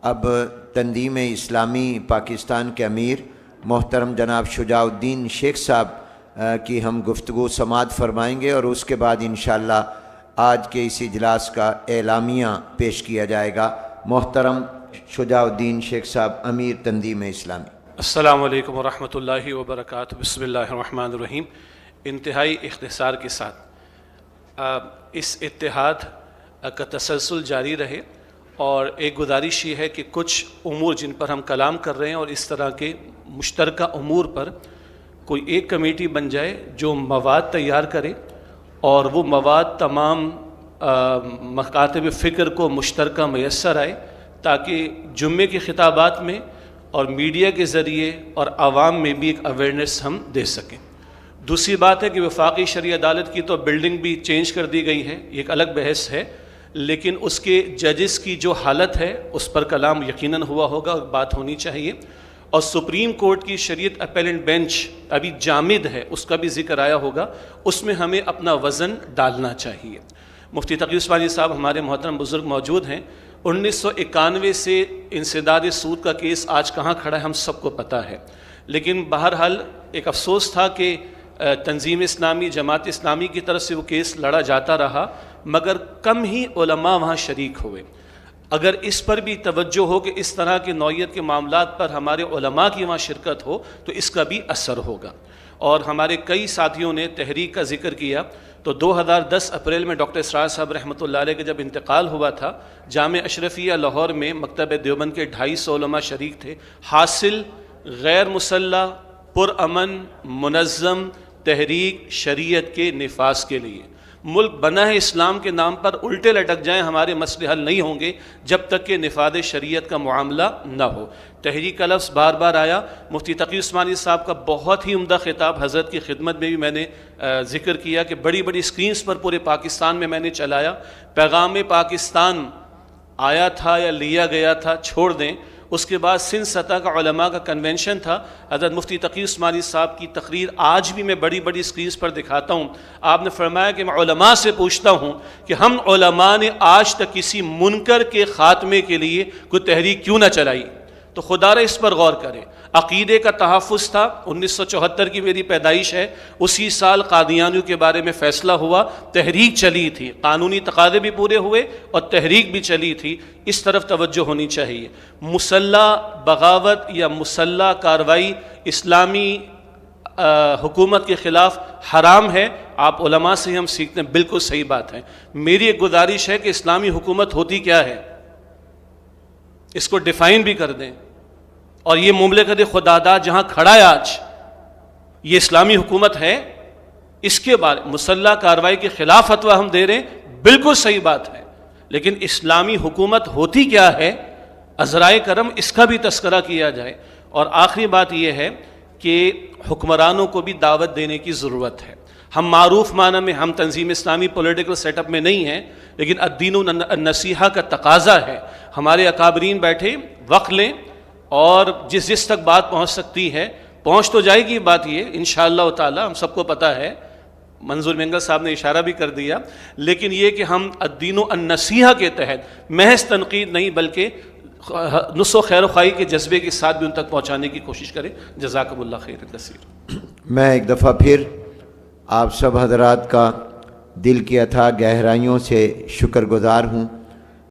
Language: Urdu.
اب تنظیم اسلامی پاکستان کے امیر محترم جناب شجاع الدین شیخ صاحب کی ہم گفتگو سماعت فرمائیں گے، اور اس کے بعد انشاءاللہ آج کے اس اجلاس کا اعلامیہ پیش کیا جائے گا۔ محترم شجاع الدین شیخ صاحب، امیر تنظیم اسلامی۔ السلام علیکم ورحمۃ اللہ وبرکاتہ۔ بسم اللہ الرحمن الرحیم۔ انتہائی اختصار کے ساتھ اس اتحاد کا تسلسل جاری رہے، اور ایک گزارش یہ ہے کہ کچھ امور جن پر ہم کلام کر رہے ہیں اور اس طرح کے مشترکہ امور پر کوئی ایک کمیٹی بن جائے جو مواد تیار کرے، اور وہ مواد تمام مکاتب فکر کو مشترکہ میسر آئے، تاکہ جمعے کے خطابات میں اور میڈیا کے ذریعے اور عوام میں بھی ایک اویئرنیس ہم دے سکیں۔ دوسری بات ہے کہ وفاقی شرعی عدالت کی تو بلڈنگ بھی چینج کر دی گئی ہے، ایک الگ بحث ہے، لیکن اس کے ججز کی جو حالت ہے اس پر کلام یقیناً ہوا ہوگا اور بات ہونی چاہیے۔ اور سپریم کورٹ کی شریعت اپیلنٹ بینچ ابھی جامد ہے، اس کا بھی ذکر آیا ہوگا، اس میں ہمیں اپنا وزن ڈالنا چاہیے۔ مفتی تقی عثمانی صاحب ہمارے محترم بزرگ موجود ہیں۔ 1991 سے انسداد سود کا کیس آج کہاں کھڑا ہے ہم سب کو پتہ ہے، لیکن بہرحال ایک افسوس تھا کہ تنظیم اسلامی، جماعت اسلامی کی طرف سے وہ کیس لڑا جاتا رہا، مگر کم ہی علماء وہاں شریک ہوئے۔ اگر اس پر بھی توجہ ہو کہ اس طرح کے نوعیت کے معاملات پر ہمارے علماء کی وہاں شرکت ہو تو اس کا بھی اثر ہوگا۔ اور ہمارے کئی ساتھیوں نے تحریک کا ذکر کیا، تو 2010 اپریل میں ڈاکٹر اسرار صاحب رحمۃ اللہ علیہ کے جب انتقال ہوا تھا، جامع اشرفیہ لاہور میں مکتب دیوبند کے 250 علماء شریک تھے۔ حاصل غیر مسلح، پرامن، منظم تحریک شریعت کے نفاذ کے لیے۔ ملک بنا ہے اسلام کے نام پر، الٹے لٹک جائیں ہمارے مسئلے حل نہیں ہوں گے جب تک کہ نفاذ شریعت کا معاملہ نہ ہو۔ تحریک کا لفظ بار بار آیا۔ مفتی تقی عثمانی صاحب کا بہت ہی عمدہ خطاب حضرت کی خدمت میں بھی میں نے ذکر کیا کہ بڑی بڑی سکرینز پر پورے پاکستان میں نے چلایا۔ پیغام پاکستان آیا تھا یا لیا گیا تھا چھوڑ دیں، اس کے بعد سندھ سطح کا علماء کا کنونشن تھا۔ حضرت مفتی تقی عثمانی صاحب کی تقریر آج بھی میں بڑی بڑی سکرینز پر دکھاتا ہوں۔ آپ نے فرمایا کہ میں علماء سے پوچھتا ہوں کہ ہم علماء نے آج تک کسی منکر کے خاتمے کے لیے کوئی تحریک کیوں نہ چلائی؟ تو خدا را اس پر غور کریں۔ عقیدے کا تحفظ تھا، 1974 کی میری پیدائش ہے، اسی سال قادیانیوں کے بارے میں فیصلہ ہوا، تحریک چلی تھی، قانونی تقاضے بھی پورے ہوئے اور تحریک بھی چلی تھی۔ اس طرف توجہ ہونی چاہیے۔ مسلح بغاوت یا مسلح کارروائی اسلامی حکومت کے خلاف حرام ہے، آپ علماء سے ہم سیکھتے ہیں، بالکل صحیح بات ہے۔ میری ایک گزارش ہے کہ اسلامی حکومت ہوتی کیا ہے، اس کو ڈیفائن بھی کر دیں، اور یہ مملکت خداداد جہاں کھڑا ہے آج، یہ اسلامی حکومت ہے؟ اس کے بعد مسلح کارروائی کے خلاف فتویٰ ہم دے رہے ہیں، بالکل صحیح بات ہے، لیکن اسلامی حکومت ہوتی کیا ہے، عذرائے کرم اس کا بھی تذکرہ کیا جائے۔ اور آخری بات یہ ہے کہ حکمرانوں کو بھی دعوت دینے کی ضرورت ہے۔ ہم معروف معنی میں، ہم تنظیم اسلامی پولیٹیکل سیٹ اپ میں نہیں ہیں، لیکن الدین النصیحہ کا تقاضا ہے۔ ہمارے اکابرین بیٹھے وقت لیں، اور جس تک بات پہنچ سکتی ہے پہنچ تو جائے گی۔ بات یہ انشاءاللہ تعالی ہم سب کو پتہ ہے، منظور مینگل صاحب نے اشارہ بھی کر دیا، لیکن یہ کہ ہم الدین النصیحہ کے تحت محض تنقید نہیں بلکہ نصح و خیر و خواہی کے جذبے کے ساتھ بھی ان تک پہنچانے کی کوشش کریں۔ جزاکم اللہ خیر کثیر۔ میں ایک دفعہ پھر آپ سب حضرات کا دل کی اتھاہ گہرائیوں سے شکر گزار ہوں